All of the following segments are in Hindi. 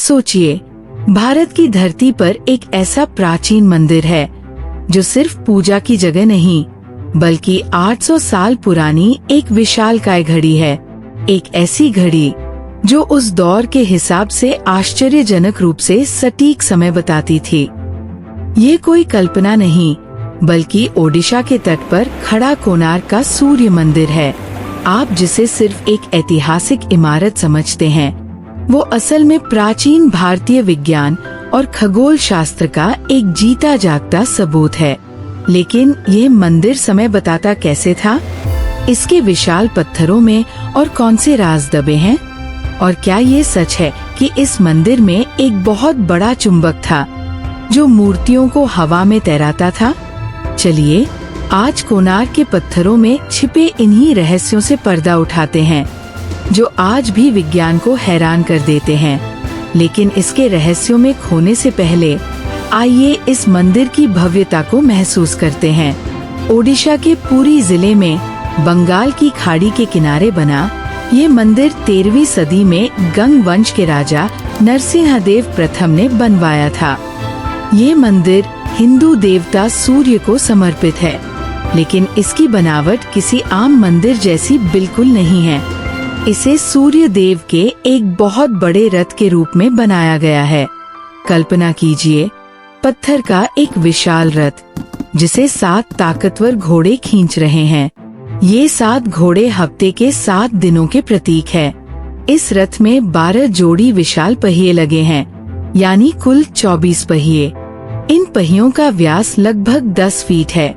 सोचिए, भारत की धरती पर एक ऐसा प्राचीन मंदिर है जो सिर्फ पूजा की जगह नहीं बल्कि 800 साल पुरानी एक विशालकाय घड़ी है। एक ऐसी घड़ी जो उस दौर के हिसाब से आश्चर्यजनक रूप से सटीक समय बताती थी। ये कोई कल्पना नहीं बल्कि ओडिशा के तट पर खड़ा कोणार्क का सूर्य मंदिर है। आप जिसे सिर्फ एक ऐतिहासिक इमारत समझते हैं, वो असल में प्राचीन भारतीय विज्ञान और खगोल शास्त्र का एक जीता जागता सबूत है। लेकिन ये मंदिर समय बताता कैसे था? इसके विशाल पत्थरों में और कौन से राज दबे हैं? और क्या ये सच है कि इस मंदिर में एक बहुत बड़ा चुंबक था जो मूर्तियों को हवा में तैराता था? चलिए आज कोणार्क के पत्थरों में छिपे इन्हीं रहस्यों से पर्दा उठाते हैं जो आज भी विज्ञान को हैरान कर देते हैं। लेकिन इसके रहस्यों में खोने से पहले आइए इस मंदिर की भव्यता को महसूस करते हैं। ओडिशा के पुरी जिले में बंगाल की खाड़ी के किनारे बना ये मंदिर 13वीं सदी में गंग वंश के राजा नरसिंहदेव प्रथम ने बनवाया था। ये मंदिर हिंदू देवता सूर्य को समर्पित है, लेकिन इसकी बनावट किसी आम मंदिर जैसी बिल्कुल नहीं है। इसे सूर्य देव के एक बहुत बड़े रथ के रूप में बनाया गया है। कल्पना कीजिए, पत्थर का एक विशाल रथ जिसे 7 ताकतवर घोड़े खींच रहे हैं। ये 7 घोड़े हफ्ते के 7 दिनों के प्रतीक है। इस रथ में 12 जोड़ी विशाल पहिए लगे हैं, यानी कुल 24 पहिए। इन पहियों का व्यास लगभग 10 फीट है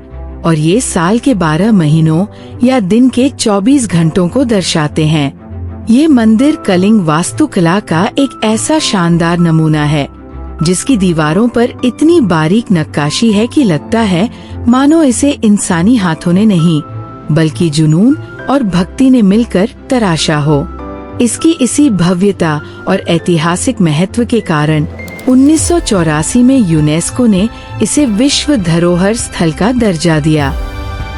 और ये साल के 12 महीनों या दिन के 24 घंटों को दर्शाते हैं। ये मंदिर कलिंग वास्तुकला का एक ऐसा शानदार नमूना है जिसकी दीवारों पर इतनी बारीक नक्काशी है कि लगता है मानो इसे इंसानी हाथों ने नहीं बल्कि जुनून और भक्ति ने मिलकर तराशा हो। इसकी इसी भव्यता और ऐतिहासिक महत्व के कारण 1984 में यूनेस्को ने इसे विश्व धरोहर स्थल का दर्जा दिया।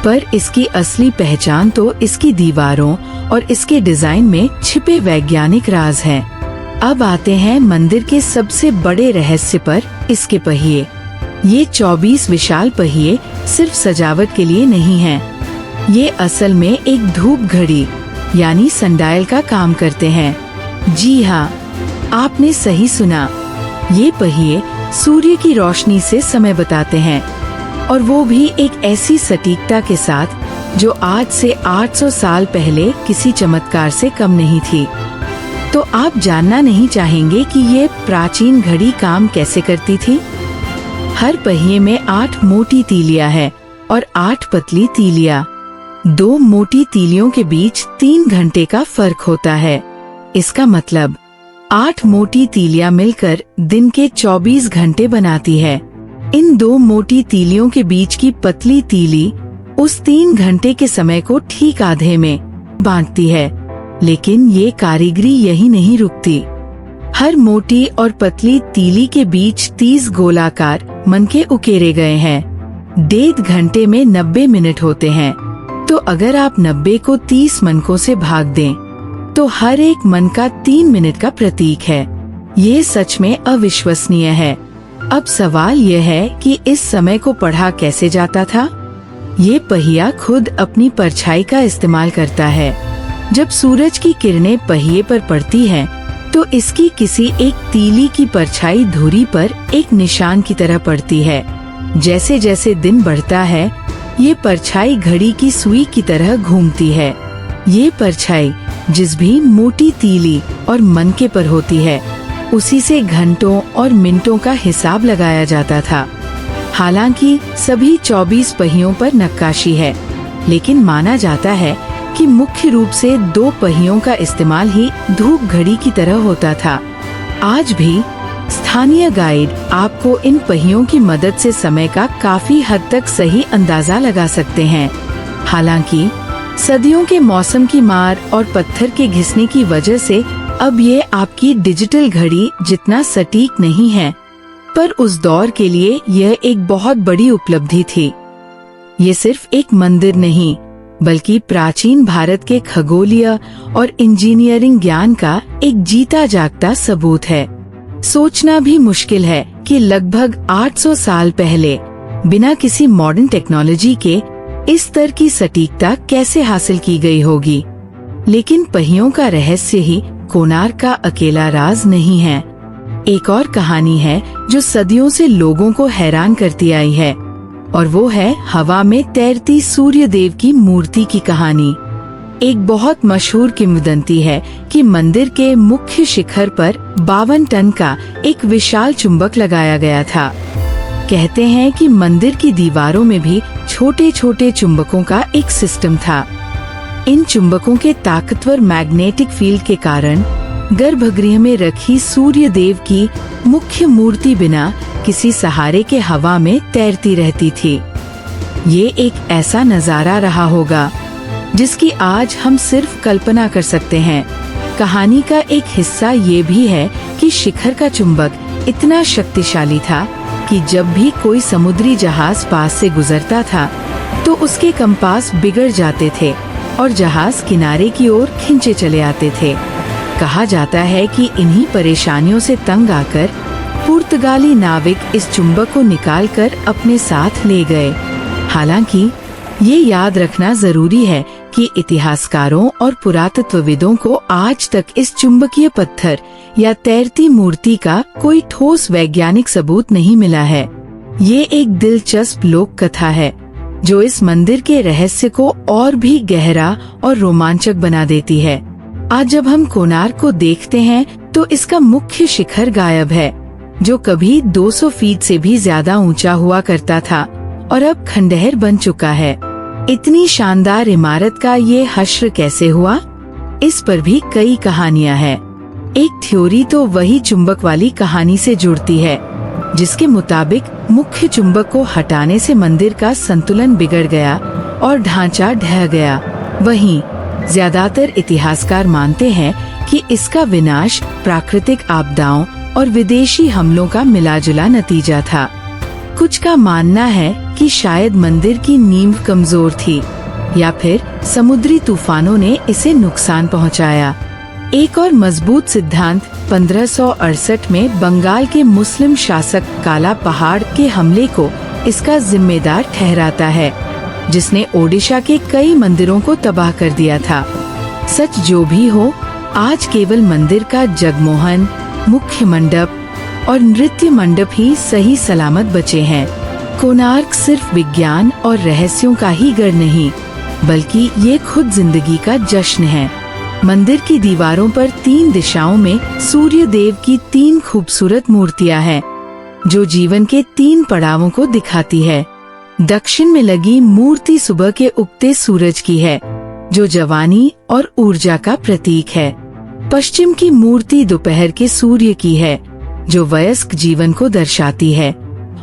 पर इसकी असली पहचान तो इसकी दीवारों और इसके डिजाइन में छिपे वैज्ञानिक राज हैं। अब आते हैं मंदिर के सबसे बड़े रहस्य पर, इसके पहिए। ये 24 विशाल पहिए सिर्फ सजावट के लिए नहीं हैं। ये असल में एक धूप घड़ी यानी सनडायल का काम करते हैं। जी हाँ, आपने सही सुना। ये पहिए सूर्य की रोशनी से समय बताते हैं, और वो भी एक ऐसी सटीकता के साथ जो आज से 800 साल पहले किसी चमत्कार से कम नहीं थी। तो आप जानना नहीं चाहेंगे कि ये प्राचीन घड़ी काम कैसे करती थी? हर पहिए में 8 मोटी तीलियां है और 8 पतली तीलियां। 2 मोटी तीलियों के बीच 3 घंटे का फर्क होता है। इसका मतलब 8 मोटी तीलियां मिलकर दिन के 24 घंटे बनाती है। इन 2 मोटी तीलियों के बीच की पतली तीली उस 3 घंटे के समय को ठीक आधे में बांटती है। लेकिन ये कारीगरी यही नहीं रुकती। हर मोटी और पतली तीली के बीच 30 गोलाकार मनके उकेरे गए हैं। 1.5 घंटे में 90 मिनट होते हैं। तो अगर आप 90 को 30 मनकों से भाग दें तो हर एक मनका 3 मिनट का प्रतीक है। ये सच में अविश्वसनीय है। अब सवाल यह है कि इस समय को पढ़ा कैसे जाता था? ये पहिया खुद अपनी परछाई का इस्तेमाल करता है। जब सूरज की किरणें पहिए पर पड़ती हैं, तो इसकी किसी एक तीली की परछाई धुरी पर एक निशान की तरह पड़ती है। जैसे जैसे दिन बढ़ता है, ये परछाई घड़ी की सुई की तरह घूमती है। ये परछाई जिस भी मोटी तीली और मनके पर होती है, उसी से घंटों और मिनटों का हिसाब लगाया जाता था। हालांकि सभी 24 पहियों पर नक्काशी है, लेकिन माना जाता है कि मुख्य रूप से 2 पहियों का इस्तेमाल ही धूप घड़ी की तरह होता था। आज भी स्थानीय गाइड आपको इन पहियों की मदद से समय का काफी हद तक सही अंदाजा लगा सकते हैं। हालांकि सदियों के मौसम की मार और पत्थर के घिसने की वजह से अब ये आपकी डिजिटल घड़ी जितना सटीक नहीं है, पर उस दौर के लिए यह एक बहुत बड़ी उपलब्धि थी। ये सिर्फ एक मंदिर नहीं बल्कि प्राचीन भारत के खगोलीय और इंजीनियरिंग ज्ञान का एक जीता जागता सबूत है। सोचना भी मुश्किल है कि लगभग 800 साल पहले बिना किसी मॉडर्न टेक्नोलॉजी के इस स्तर की सटीकता कैसे हासिल की गई होगी। लेकिन पहियों का रहस्य ही कोणार्क का अकेला राज नहीं है। एक और कहानी है जो सदियों से लोगों को हैरान करती आई है, और वो है हवा में तैरती सूर्य देव की मूर्ति की कहानी। एक बहुत मशहूर किंवदंती है कि मंदिर के मुख्य शिखर पर 52 टन का एक विशाल चुंबक लगाया गया था। कहते हैं कि मंदिर की दीवारों में भी छोटे छोटे चुंबकों का एक सिस्टम था। इन चुंबकों के ताकतवर मैग्नेटिक फील्ड के कारण गर्भगृह में रखी सूर्य देव की मुख्य मूर्ति बिना किसी सहारे के हवा में तैरती रहती थी। ये एक ऐसा नजारा रहा होगा जिसकी आज हम सिर्फ कल्पना कर सकते हैं। कहानी का एक हिस्सा ये भी है कि शिखर का चुंबक इतना शक्तिशाली था कि जब भी कोई समुद्री जहाज पास से गुजरता था तो उसके कंपास बिगड़ जाते थे और जहाज किनारे की ओर खींचे चले आते थे। कहा जाता है कि इन्हीं परेशानियों से तंग आकर पुर्तगाली नाविक इस चुंबक को निकालकर अपने साथ ले गए। हालांकि ये याद रखना जरूरी है कि इतिहासकारों और पुरातत्वविदों को आज तक इस चुंबकीय पत्थर या तैरती मूर्ति का कोई ठोस वैज्ञानिक सबूत नहीं मिला है। ये एक दिलचस्प लोक कथा है जो इस मंदिर के रहस्य को और भी गहरा और रोमांचक बना देती है। आज जब हम कोणार्क को देखते हैं तो इसका मुख्य शिखर गायब है, जो कभी 200 फीट से भी ज्यादा ऊंचा हुआ करता था और अब खंडहर बन चुका है। इतनी शानदार इमारत का ये हश्र कैसे हुआ, इस पर भी कई कहानियां हैं। एक थ्योरी तो वही चुंबक वाली कहानी से जुड़ती है, जिसके मुताबिक मुख्य चुंबक को हटाने से मंदिर का संतुलन बिगड़ गया और ढांचा ढह गया। वहीं ज्यादातर इतिहासकार मानते हैं कि इसका विनाश प्राकृतिक आपदाओं और विदेशी हमलों का मिलाजुला नतीजा था। कुछ का मानना है कि शायद मंदिर की नींव कमजोर थी या फिर समुद्री तूफानों ने इसे नुकसान पहुंचाया। एक और मजबूत सिद्धांत 1568 में बंगाल के मुस्लिम शासक काला पहाड़ के हमले को इसका जिम्मेदार ठहराता है, जिसने ओडिशा के कई मंदिरों को तबाह कर दिया था। सच जो भी हो, आज केवल मंदिर का जगमोहन, मुख्य मंडप और नृत्य मंडप ही सही सलामत बचे हैं। कोणार्क सिर्फ विज्ञान और रहस्यों का ही गढ़ नहीं, बल्कि ये खुद जिंदगी का जश्न है। मंदिर की दीवारों पर 3 दिशाओं में सूर्य देव की 3 खूबसूरत मूर्तियां हैं, जो जीवन के 3 पड़ावों को दिखाती है। दक्षिण में लगी मूर्ति सुबह के उगते सूरज की है, जो जवानी और ऊर्जा का प्रतीक है। पश्चिम की मूर्ति दोपहर के सूर्य की है, जो वयस्क जीवन को दर्शाती है,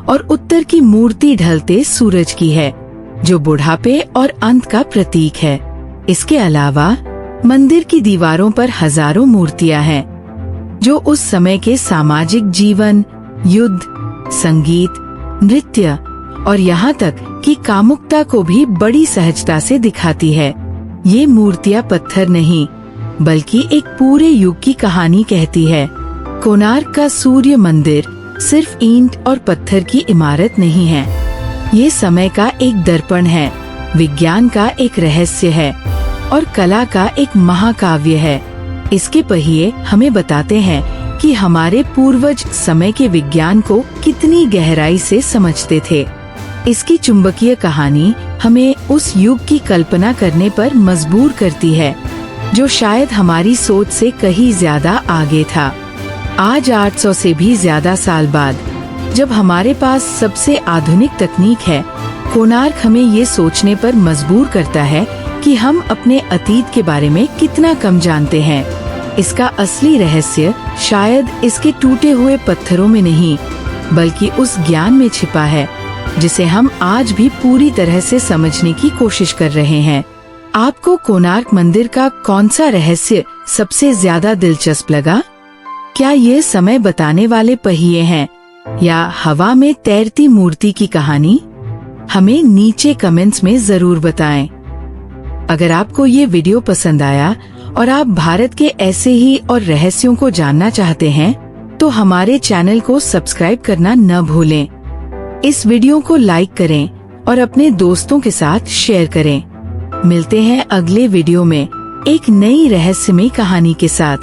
और उत्तर की मूर्ति ढलते सूरज की है, जो बुढ़ापे और अंत का प्रतीक है। इसके अलावा मंदिर की दीवारों पर हजारों मूर्तियां हैं, जो उस समय के सामाजिक जीवन, युद्ध, संगीत, नृत्य और यहाँ तक कि कामुकता को भी बड़ी सहजता से दिखाती है। ये मूर्तियां पत्थर नहीं, बल्कि एक पूरे युग की कहानी कहती है। कोणार्क का सूर्य मंदिर सिर्फ ईंट और पत्थर की इमारत नहीं है, ये समय का एक दर्पण है, विज्ञान का एक रहस्य है और कला का एक महाकाव्य है। इसके पहिए हमें बताते हैं कि हमारे पूर्वज समय के विज्ञान को कितनी गहराई से समझते थे। इसकी चुंबकीय कहानी हमें उस युग की कल्पना करने पर मजबूर करती है, जो शायद हमारी सोच से कहीं ज्यादा आगे था। आज 800 से भी ज्यादा साल बाद, जब हमारे पास सबसे आधुनिक तकनीक है, कोणार्क हमें ये सोचने पर मजबूर करता है कि हम अपने अतीत के बारे में कितना कम जानते हैं। इसका असली रहस्य शायद इसके टूटे हुए पत्थरों में नहीं, बल्कि उस ज्ञान में छिपा है जिसे हम आज भी पूरी तरह से समझने की कोशिश कर रहे हैं। आपको कोणार्क मंदिर का कौन सा रहस्य सबसे ज्यादा दिलचस्प लगा? क्या ये समय बताने वाले पहिए हैं या हवा में तैरती मूर्ति की कहानी? हमें नीचे कमेंट्स में जरूर बताएं। अगर आपको ये वीडियो पसंद आया और आप भारत के ऐसे ही और रहस्यों को जानना चाहते हैं, तो हमारे चैनल को सब्सक्राइब करना न भूलें। इस वीडियो को लाइक करें और अपने दोस्तों के साथ शेयर करें। मिलते हैं अगले वीडियो में एक नई रहस्यमयी कहानी के साथ।